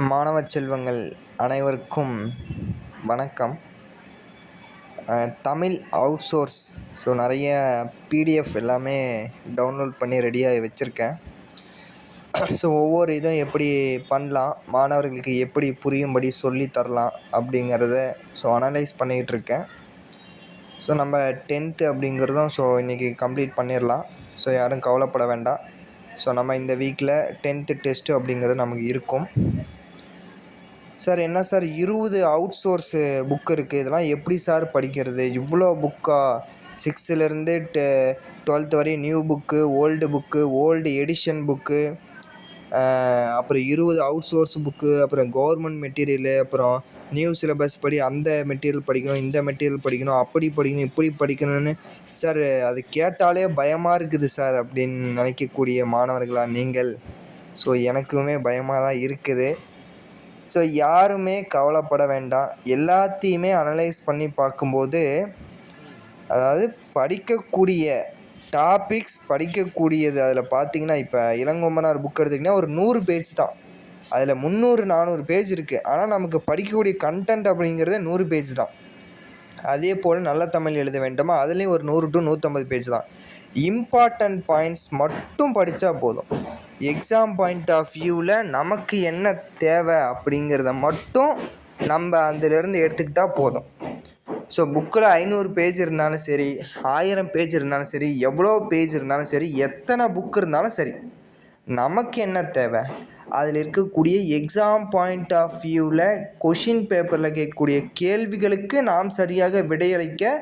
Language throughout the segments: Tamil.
மாணவ செல்வங்கள் அனைவருக்கும் வணக்கம். தமிழ் அவுட்சோர்ஸ் நிறைய பிடிஎஃப் எல்லாமே டவுன்லோட் பண்ணி ரெடியாக வச்சுருக்கேன். ஒவ்வொரு இதுவும் எப்படி பண்ணலாம், மாணவர்களுக்கு எப்படி புரியும்படி சொல்லி தரலாம் அப்படிங்கிறத அனலைஸ் பண்ணிக்கிட்டு இருக்கேன். நம்ம 10th அப்படிங்கிறதும் இன்றைக்கி கம்ப்ளீட் பண்ணிடலாம். யாரும் கவலைப்பட வேண்டாம். நம்ம இந்த வீக்கில் 10th டெஸ்ட்டு அப்படிங்கிறது நமக்கு இருக்கும். சார் என்ன சார் 20 அவுட்சோர்ஸு புக் இருக்குது, இதெல்லாம் எப்படி சார் படிக்கிறது? இவ்வளோ புக்கா? 6லேருந்து 12th வரையும் new book, old book, old edition book, அப்புறம் 20 அவுட்சோர்ஸ் புக்கு, அப்புறம் கவர்மெண்ட் மெட்டீரியலு, அப்புறம் நியூ சிலபஸ் படி அந்த மெட்டீரியல் படிக்கணும், இந்த மெட்டீரியல் படிக்கணும், அப்படி படிக்கணும், இப்படி படிக்கணும்னு சார் அது கேட்டாலே பயமாக இருக்குது சார் அப்படின்னு நினைக்கக்கூடிய மாணவர்களா நீங்கள்? எனக்குமே பயமாக தான் இருக்குது. யாருமே கவலைப்பட வேண்டாம். எல்லாத்தையுமே அனலைஸ் பண்ணி பார்க்கும்போது, அதாவது படிக்கக்கூடிய டாபிக்ஸ் படிக்கக்கூடியது அதில் பார்த்திங்கன்னா, இப்போ இளங்கோவனார் புக் எடுத்திங்கன்னா ஒரு 100 பேஜ் தான். அதில் 300-400 பேஜ் இருக்குது. ஆனால் நமக்கு படிக்கக்கூடிய கண்டென்ட் அப்படிங்கிறதே 100 பேஜ் தான். அதே போல் நல்ல தமிழ் எழுத வேண்டுமா, அதுலேயும் ஒரு 100 to 150 பேஜ் தான். இம்பார்ட்டண்ட் பாயிண்ட்ஸ் மட்டும் படித்தா போதும். எக்ஸாம் பாயிண்ட் ஆஃப் வியூவில் நமக்கு என்ன தேவை அப்படிங்கிறத மட்டும் நம்ம அதிலேருந்து எடுத்துக்கிட்டால் போதும். புக்கில் 500 பேஜ் இருந்தாலும் சரி, 1000 பேஜ் இருந்தாலும் சரி, எவ்வளோ பேஜ் இருந்தாலும் சரி, எத்தனை புக் இருந்தாலும் சரி, நமக்கு என்ன தேவை, அதில் இருக்கக்கூடிய எக்ஸாம் பாயிண்ட் ஆஃப் வியூவில் கொஷின் பேப்பரில் கேட்கக்கூடிய கேள்விகளுக்கு நாம் சரியாக விடையளிக்க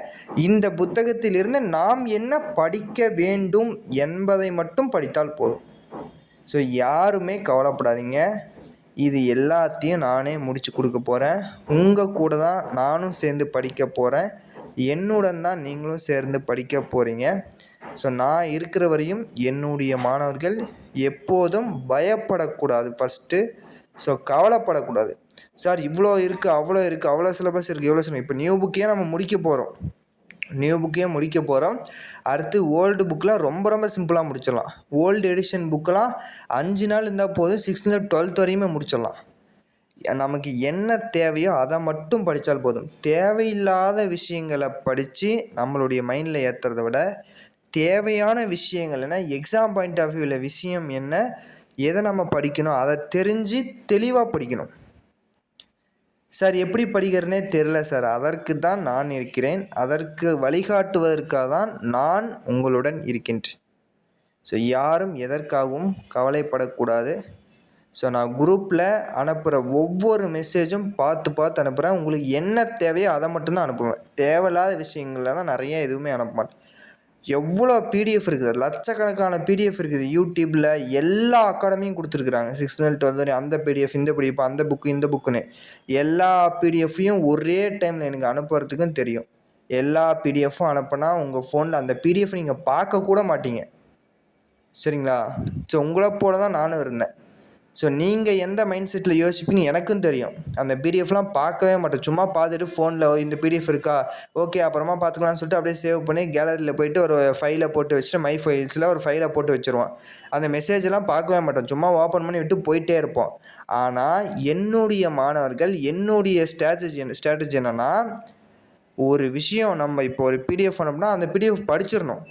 இந்த புத்தகத்திலிருந்து நாம் என்ன படிக்க வேண்டும் என்பதை மட்டும் படித்தால் போதும். யாருமே கவலைப்படாதீங்க. இது எல்லாத்தையும் நானே முடித்து கொடுக்க போகிறேன். உங்கள் கூட தான் நானும் சேர்ந்து படிக்க போகிறேன். என்னுடன் தான் நீங்களும் சேர்ந்து படிக்க போகிறீங்க. நான் இருக்கிற வரையும் என்னுடைய மாணவர்கள் எப்போதும் பயப்படக்கூடாது. ஃபஸ்ட்டு கவலைப்படக்கூடாது. சார் இவ்வளோ இருக்குது, அவ்வளோ இருக்குது, அவ்வளோ சிலபஸ் இருக்குது, எவ்வளோ சிலபஸ். இப்போ நியூ புக்கையே நம்ம முடிக்க போகிறோம். அடுத்து ஓல்டு புக்கெலாம் ரொம்ப ரொம்ப சிம்பிளாக முடிச்சிடலாம். ஓல்டு எடிஷன் புக்கெலாம் 5 நாள் இருந்தால் போதும். 6th 12th வரையுமே முடிச்சிடலாம். நமக்கு என்ன தேவையோ அதை மட்டும் படித்தால் போதும். தேவையில்லாத விஷயங்களை படித்து நம்மளுடைய மைண்டில் ஏற்றுறத விட தேவையான விஷயங்கள் என்ன, எக்ஸாம் பாயிண்ட் ஆஃப் வியூவில் விஷயம் என்ன, எதை நம்ம படிக்கணும் அதை தெரிஞ்சு தெளிவாக படிக்கணும். சார் எப்படி படிக்கிறதுனே தெரில சார், அதற்கு தான் நான் இருக்கிறேன். அதற்கு வழிகாட்டுவதற்காக தான் நான் உங்களுடன் இருக்கின்றேன். யாரும் எதற்காகவும் கவலைப்படக்கூடாது. நான் குரூப்பில் அனுப்புகிற ஒவ்வொரு மெசேஜும் பார்த்து அனுப்புகிறேன். உங்களுக்கு என்ன தேவையோ அதை மட்டும்தான் அனுப்புவேன். தேவையில்லாத விஷயங்கள்லாம் நிறைய எதுவுமே அனுப்ப மாட்டேன். எவ்வளோ பிடிஎஃப் இருக்குது, லட்சக்கணக்கான பிடிஎஃப் இருக்குது. யூடியூப்பில் எல்லா அகாடமியும் கொடுத்துருக்குறாங்க. 6th 12th அந்த பிடிஎஃப், இந்த பிடிஎஃப், அந்த புக்கு, இந்த புக்குன்னு எல்லா பிடிஎஃப்பையும் ஒரே டைமில் எனக்கு அனுப்புறதுக்கும் தெரியும். எல்லா பிடிஎஃப்பும் அனுப்புனா உங்கள் ஃபோனில் அந்த பிடிஎஃப் நீங்கள் பார்க்கக்கூட மாட்டீங்க. சரிங்களா? உங்களை போல தான் நானும் இருந்தேன். நீங்கள் எந்த மைண்ட் செட்டில் யோசிப்பீங்க எனக்கும் தெரியும். அந்த பிடிஎஃப்லாம் பார்க்கவே மாட்டேன். சும்மா பார்த்துட்டு ஃபோனில் இந்த பிடிஎஃப் இருக்கா, ஓகே அப்புறமா பார்த்துக்கலாம்னு சொல்லிட்டு அப்படியே சேவ் பண்ணி கேலரியில் போய்ட்டு ஒரு ஃபைலை போட்டு வச்சுட்டு மை ஃபைல்ஸில் ஒரு ஃபைலை போட்டு வச்சுருவோம். அந்த மெசேஜெல்லாம் பார்க்கவே மாட்டோம். சும்மா ஓப்பன் பண்ணி விட்டு போயிட்டே இருப்போம். ஆனால் என்னுடைய மாணவர்கள் என்னுடைய ஸ்ட்ராட்டஜி என்னென்னா, ஒரு விஷயம் நம்ம இப்போ ஒரு பிடிஎஃப் அனுப்புனா அந்த பிடிஎஃப் படிச்சிடணும்.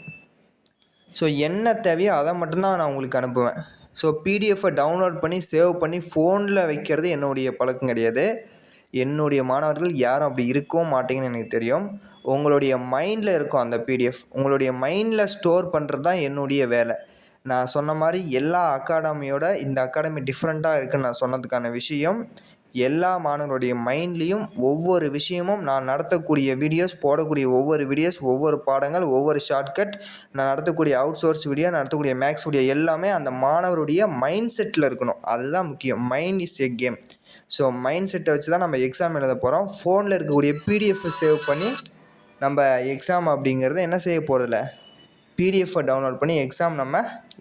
என்ன தேவையோ அதை மட்டும்தான் நான் உங்களுக்கு அனுப்புவேன். பிடிஎஃப்பை டவுன்லோட் பண்ணி சேவ் பண்ணி ஃபோனில் வைக்கிறது என்னுடைய பழக்கம் கிடையாது. என்னுடைய மாணவர்கள் யாரும் அப்படி இருக்கவும் மாட்டீங்கன்னு எனக்கு தெரியும். உங்களுடைய மைண்டில் இருக்கும் அந்த பிடிஎஃப், உங்களுடைய மைண்டில் ஸ்டோர் பண்ணுறது தான் என்னுடைய வேலை. நான் சொன்ன மாதிரி எல்லா அகாடமியோட இந்த அகாடமி டிஃப்ரெண்ட்டாக இருக்குதுன்னு நான் சொன்னதுக்கான விஷயம், எல்லா மாணவர்களுடைய மைண்ட்லேயும் ஒவ்வொரு விஷயமும் நான் நடத்தக்கூடிய வீடியோஸ், போடக்கூடிய ஒவ்வொரு வீடியோஸ், ஒவ்வொரு பாடங்கள், ஒவ்வொரு ஷார்ட்கட், நான் நடத்தக்கூடிய அவுட் சோர்ஸ் வீடியோ, நடத்தக்கூடிய மேக்ஸ் வீடியோ எல்லாமே அந்த மாணவருடைய மைண்ட் செட்டில் இருக்கணும். அதுதான் முக்கியம். Mind is a game. Mind செட்டை வச்சு தான் நம்ம எக்ஸாம் எழுத போகிறோம். ஃபோனில் இருக்கக்கூடிய பிடிஎஃப் சேவ் பண்ணி நம்ம எக்ஸாம் அப்படிங்கிறத என்ன செய்ய போகிறதில்ல, பிடிஎஃப்பை டவுன்லோட் பண்ணி எக்ஸாம் நம்ம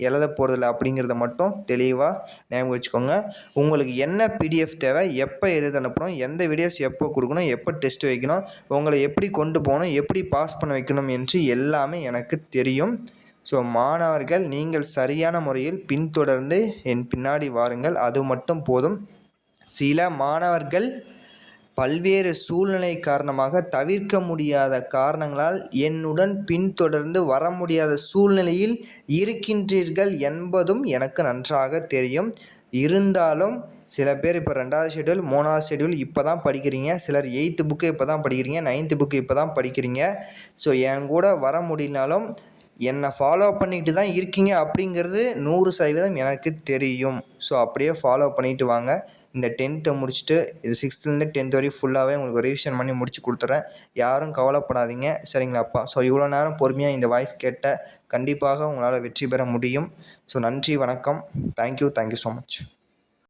எழுத போகிறதில்ல அப்படிங்கிறத மட்டும் தெளிவாக ஞாபகம் வச்சுக்கோங்க. உங்களுக்கு என்ன பிடிஎஃப் தேவை, எப்போ எழுத அனுப்பணும், எந்த வீடியோஸ் எப்போ கொடுக்கணும், எப்போ டெஸ்ட் வைக்கணும், உங்களை எப்படி கொண்டு போகணும், எப்படி பாஸ் பண்ண வைக்கணும் என்று எல்லாமே எனக்கு தெரியும். மாணவர்கள் நீங்கள் சரியான முறையில் பின்தொடர்ந்து என் பின்னாடி வாருங்கள், அது மட்டும் போதும். சில மாணவர்கள் பல்வேறு சூழ்நிலை காரணமாக தவிர்க்க முடியாத காரணங்களால் என்னுடன் பின்தொடர்ந்து வர முடியாத சூழ்நிலையில் இருக்கின்றீர்கள் என்பதும் எனக்கு நன்றாக தெரியும். இருந்தாலும் சில பேர் இப்போ 2வது ஷெட்யூல் 3வது ஷெட்யூல் இப்போ தான் படிக்கிறீங்க. சிலர் 8th புக்கு இப்போ தான் படிக்கிறீங்க. 9th புக்கு இப்போ தான் படிக்கிறீங்க. ஸோ என் கூட வர முடியலனாலும் என்னை ஃபாலோ பண்ணிட்டு தான் இருக்கீங்க அப்படிங்கிறது 100% எனக்கு தெரியும். ஸோ அப்படியே ஃபாலோ பண்ணிட்டு வாங்க. இந்த 10th முடிச்சுட்டு இது 6th 10th வரையும் ஃபுல்லாகவே உங்களுக்கு ரிவிஷன் பண்ணி முடிச்சு கொடுத்துட்றேன். யாரும் கவலைப்படாதீங்க, சரிங்களாப்பா. ஸோ இவ்வளோ நேரம் பொறுமையாக இந்த வாய்ஸ் கேட்ட கண்டிப்பாக உங்களால் வெற்றி பெற முடியும். ஸோ நன்றி, வணக்கம். Thank you so much.